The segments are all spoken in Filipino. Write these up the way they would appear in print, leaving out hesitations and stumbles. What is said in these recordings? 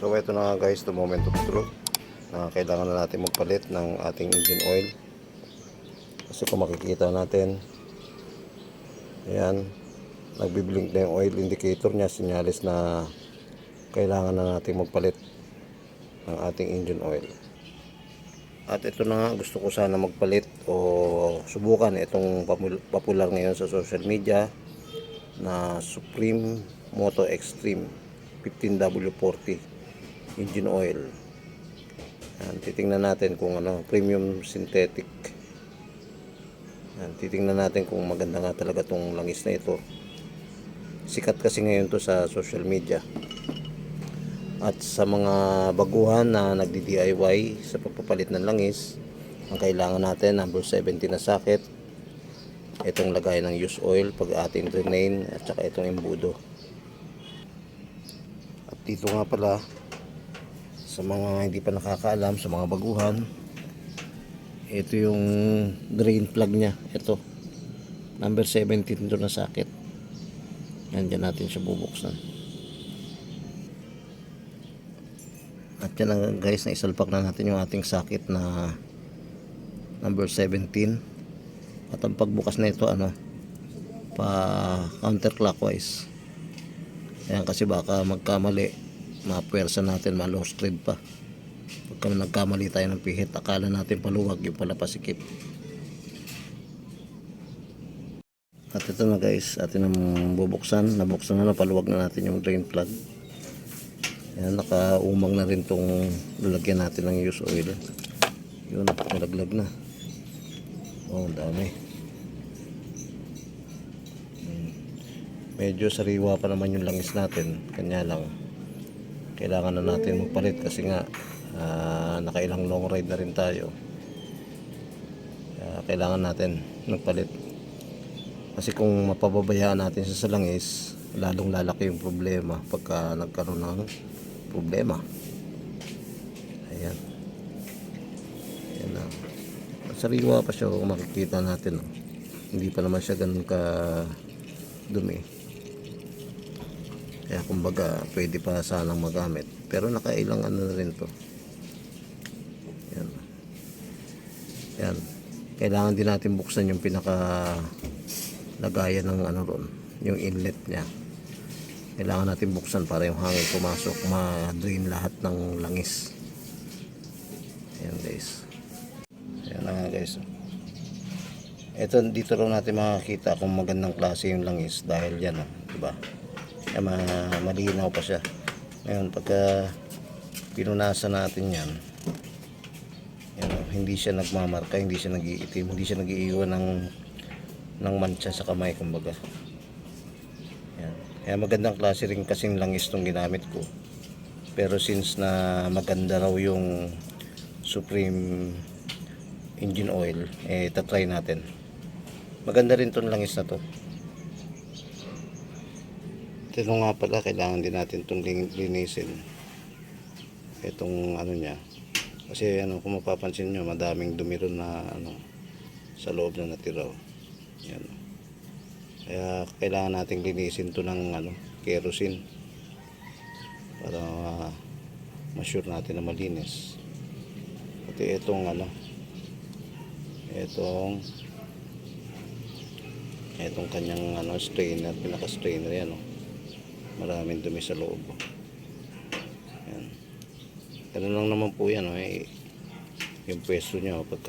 So ito na nga guys, the moment of truth na kailangan na natin magpalit ng ating engine oil. Kasi kung makikita natin, ayan, nagbiblink na yung oil indicator niya, sinyalis na kailangan na natin magpalit ng ating engine oil. At ito na nga, gusto ko sana magpalit o subukan itong popular ngayon sa social media na Supreme Moto Extreme 15W40 engine oil. Yan, titingnan natin kung ano, premium synthetic. Yan, titingnan natin kung maganda nga talaga tong langis na ito. Sikat kasi ngayon to sa social media. At sa mga baguhan na nagdi-DIY sa pagpapalit ng langis, ang kailangan natin number 70 na socket, itong lagay ng use oil pag ating drain, at saka itong embudo. At dito nga pala, sa mga hindi pa nakakaalam, sa mga baguhan, ito yung drain plug nya. Ito number 17 ito na socket. Yan, dyan natin siya bubuksan. At yan na guys, na isalpak na natin yung ating socket na number 17. At ang pagbukas na ito, ano, pa counterclockwise. Ayan, kasi baka magkamali, mapuwersa natin, ma-lost thread pa. Pagka nagkamali tayo ng pihit, akala natin paluwag, yung pala pasikip. At ito na guys, atin ang bubuksan. Nabuksan na, paluwag na natin yung drain plug. Ayan, nakaumang na rin tong lalagyan natin ng use oil. Yun, nalaglag na. Oh, dami. Medyo sariwa pa naman yung langis natin, kanya lang kailangan na natin magpalit kasi nga nakailang long ride na rin tayo. Kailangan natin magpalit kasi kung mapababayaan natin sa langis, lalong lalaki yung problema pagka nagkaroon ng problema. Ayan, ayan na, sariwa pa siya kung makikita natin, hindi pa naman siya ganun ka dumi. Kaya kumbaga pwede pa sanang magamit, pero nakailang ano na rin to. Yan. Yan, kailangan din natin buksan yung pinaka lagayan ng ano ron, yung inlet nya. Kailangan natin buksan para yung hangin pumasok, ma-drain lahat ng langis. Ayan guys, ayan na nga guys. Ito, dito lang natin makakita kung magandang klase yung langis dahil yan, diba? Malinaw pa siya. Ngayon pagka pinunasan natin yan, hindi siya nagmamarka, hindi siya nagiitim, hindi siya nagiiwan ng mancha sa kamay kumbaga. Yan. Kaya magandang klase rin kasing langis tong ginamit ko, pero since na maganda raw yung Supreme engine oil, tatry natin. Maganda rin tong langis na to. Ito nga pala, kailangan din natin itong linisin itong ano nya, kasi ano, kung mapapansin nyo, madaming dumi ron na ano sa loob na natira. Yan. Kaya kailangan natin linisin to ng ano, kerosene para ma-sure natin na malinis. Pati itong ano, itong kanyang ano, strainer, pinaka strainer yan, maraming dumi sa loob. Yan. Ganun lang naman po yan, yung pwesto nyo pag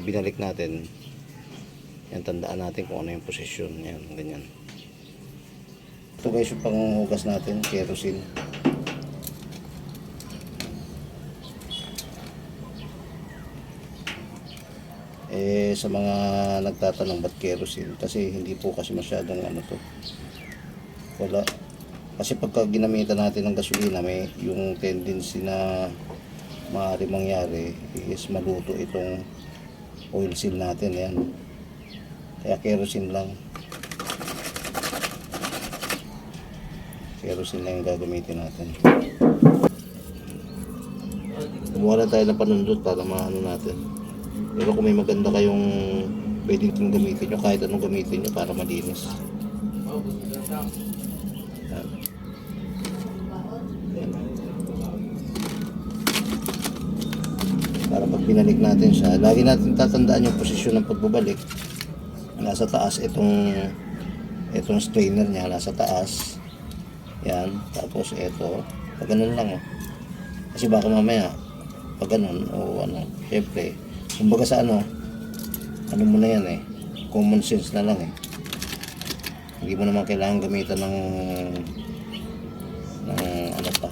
binalik natin yan, tandaan natin kung ano yung posisyon. Yan, ganyan. Ito guys yung panghugas natin, kerosene. Sa mga nagtatanong ba't kerosene, kasi hindi po kasi masyadong ano to, wala. Kasi pagka ginamitan natin ng gasolina, may yung tendency na maaari mangyari is maluto itong oil seal natin. Yan. Kaya kerosene lang. Kerosene lang yung gagamitin natin. Kumuha na tayo ng panundot para maano natin. Pero kung may maganda kayong pwedeng gamitin nyo, kahit anong gamitin nyo para malinis. Yan. binalik natin siya. Lagi natin tatandaan yung posisyon ng pagbabalik. Nasa taas itong strainer niya, nasa taas. Yan, tapos ito, pag ganun lang, oh. Kasi baka mamaya pag ganun o ano, syempre, kumbaga sa ano mo na yan common sense na lang hindi mo naman kailangan gamitan ng ano pa,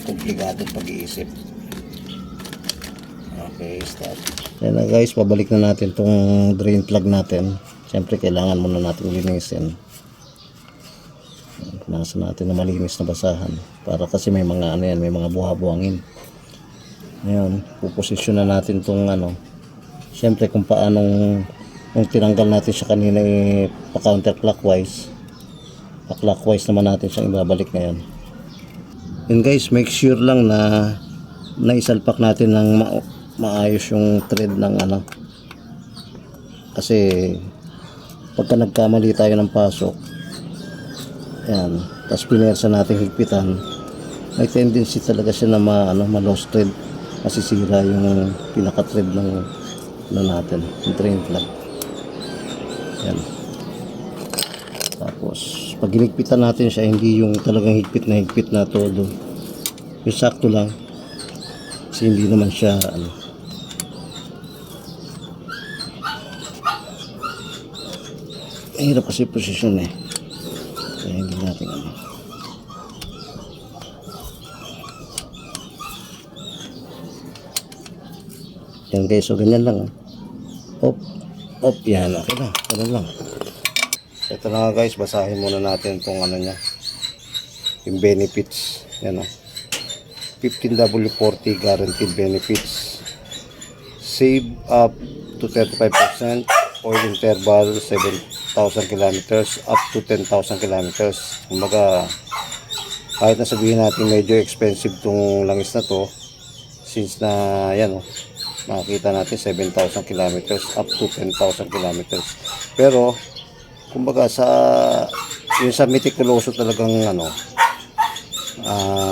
komplikadong pag-iisip. Okay, start. Yan na guys, pabalik na natin tong drain plug natin. Siyempre kailangan muna natin linisin. Nasa natin na malinis na basahan para kasi may mga ano yan, may mga buha-buhangin. Ngayon, puposisyon na natin tong ano. Siyempre kung paanong nung tinanggal natin siya kanina pa counterclockwise. Pa clockwise naman natin siyang ibabalik ngayon. And guys, make sure lang na naisalpak natin ng maayos yung thread ng ano. Kasi pagka nagkamali tayo ng pasok, yan, tapos pinersa natin higpitan, may tendency talaga siya na ma-lost thread, masisira yung pinaka-thread ng natin, yung drain plug. Yan. Tapos pag hinigpitan natin siya, hindi yung talagang higpit na todo, yung sakto lang, kasi hindi naman siya hirap kasi posisyon kaya hindi natin yan guys, so ganyan lang op, yan, okay na, ganun lang. Ito na nga guys, basahin muna natin itong ano nya, yung benefits. Yan 15W40 guaranteed benefits, save up to 35%, oil interval 7,000 kilometers up to 10,000 kilometers. Kumbaga kahit na sabihin natin medyo expensive tong langis na to, since na yan makikita natin 7,000 kilometers up to 10,000 kilometers. Pero kumbaga yung sa metikuloso talagang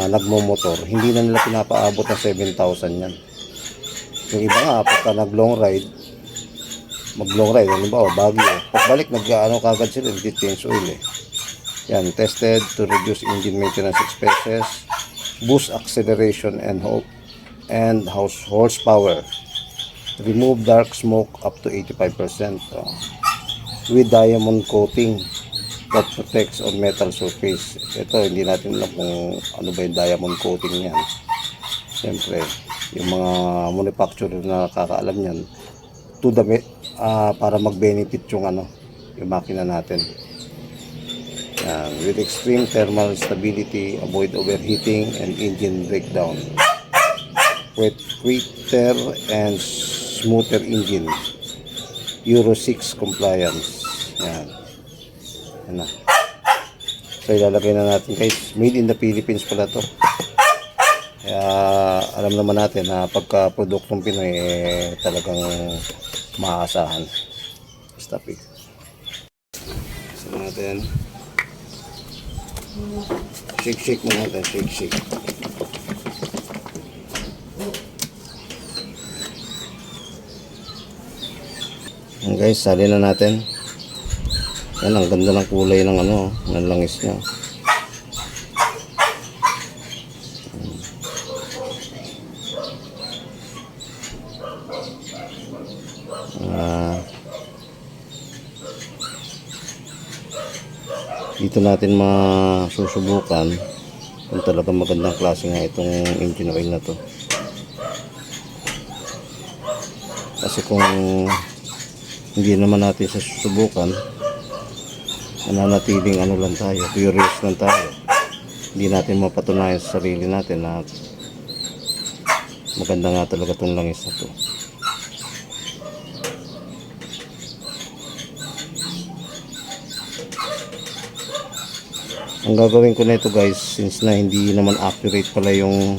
nagmomotor, hindi na nila pinapaabot ng 7,000 yan. Yung iba nga pagka mag-long ride, halimbawa Baguio, pagbalik kagad sila, change oil yan. Tested to reduce engine maintenance expenses, boost acceleration and horsepower, remove dark smoke up to 85%, with diamond coating that protects on metal surface. Ito hindi natin alam kung ano ba yung diamond coating niyan. Siyempre yung mga manufacturer na nakakaalam niyan, to the para mag-benefit yung makina natin. Yan. With extreme thermal stability, avoid overheating and engine breakdown, quicker and smoother engine, Euro 6 compliance. Yan. Yan na. So ilalagay na natin guys, made in the Philippines pala to. Kaya alam naman natin na pagka produktong Pinoy talagang maaasahan. Stop it. So natin, shake mo natin, shake. Yan guys, sali na natin. Yan, ang ganda ng kulay ng ng langis niya. Dito natin masusubukan kung talagang magandang klase nga itong engine oil na to. Kasi kung hindi naman natin susubukan, nananatiling lang tayo, curious lang tayo. Hindi natin mapatunayan sa sarili natin na maganda nga talaga itong langis na to. Ang gagawin ko na ito guys, since na hindi naman accurate pala yung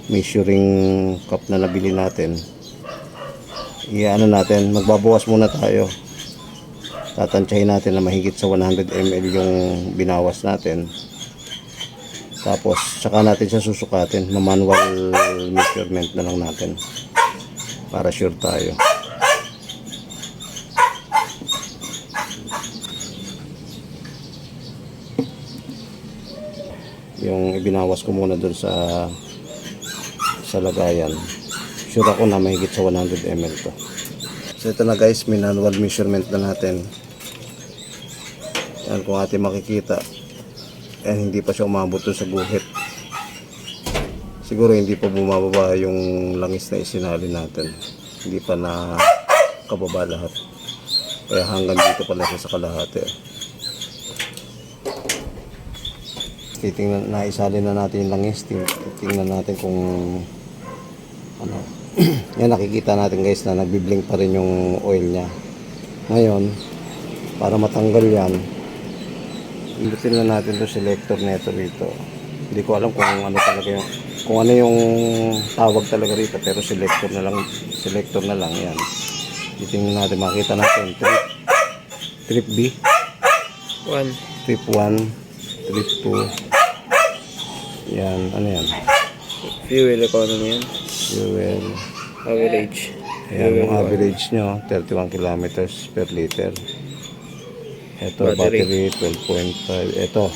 measuring cup na nabili natin, natin, magbabawas muna tayo. Tatansyahin natin na mahigit sa 100 ml yung binawas natin. Tapos saka natin siya susukatin, manual measurement na lang natin. para sure tayo. Yung ibinawas ko muna dun sa lagayan, sure ako na mahigit sa 100 ml to. So ito na guys, manual measurement na natin. Yan, kung ating makikita, hindi pa siya umabot dun sa guhit. Siguro hindi pa bumababa yung langis na isinali natin, hindi pa na kababa lahat, kaya hanggang dito pala siya sa kalahati. Titingnan na, isali na natin yung langis, tingnan natin kung ano. Yan, nakikita natin guys na nagbiblink pa rin yung oil niya. Ngayon, para matanggal yan, indutin na natin yung selector nito rito. Hindi ko alam kung ano talaga yung, kung ano yung tawag talaga rito, pero selector na lang yan. Titingnan natin, makita natin trip B 1, trip 1, trip 2. Yan, ano yan? Fuel economy yan. Fuel Average. Ayan, yung average nyo 31 kilometers per liter. Ito battery 12.5. Ito,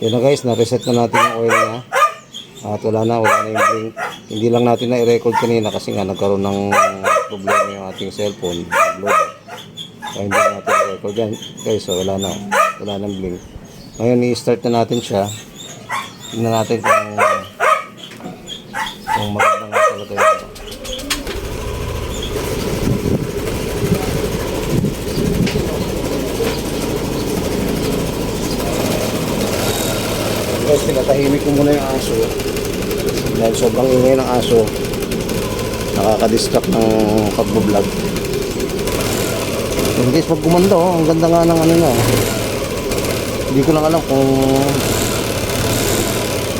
yun na guys, na-reset na natin yung oil niya. At wala na yung blink. Hindi lang natin na i-record kanina kasi nga nagkaroon ng problema yung ating cellphone, upload. Kaya hindi natin i-record yan guys. So wala nang blink. Ngayon i-start na natin siya. Tingnan natin kung maganda nga talaga yun. Guys, pinatahimik ko muna yung aso dahil sobrang ingay ng aso, nakaka-distract ng pagbo-vlog. Yung guys, pag gumanda ang ganda nga ng ano na. Hindi ko lang alam kung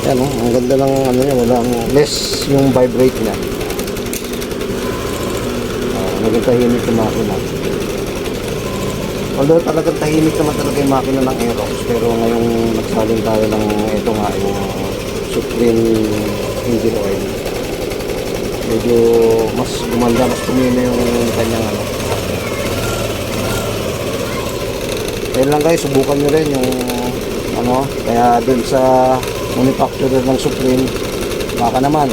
yan ang ganda ng ano niya, walang less yung vibrate niya. Naging tahimik yung makina. Although talagang tahimik naman talaga yung makina ng Aerox, pero ngayong nagsalin tayo ng ito nga yung Supreme engine oil, medyo mas gumanda, mas tumino yung kanyang ano. Kaya lang guys, subukan nyo rin yung ano, kaya dun sa manufacturer ng Supreme, baka naman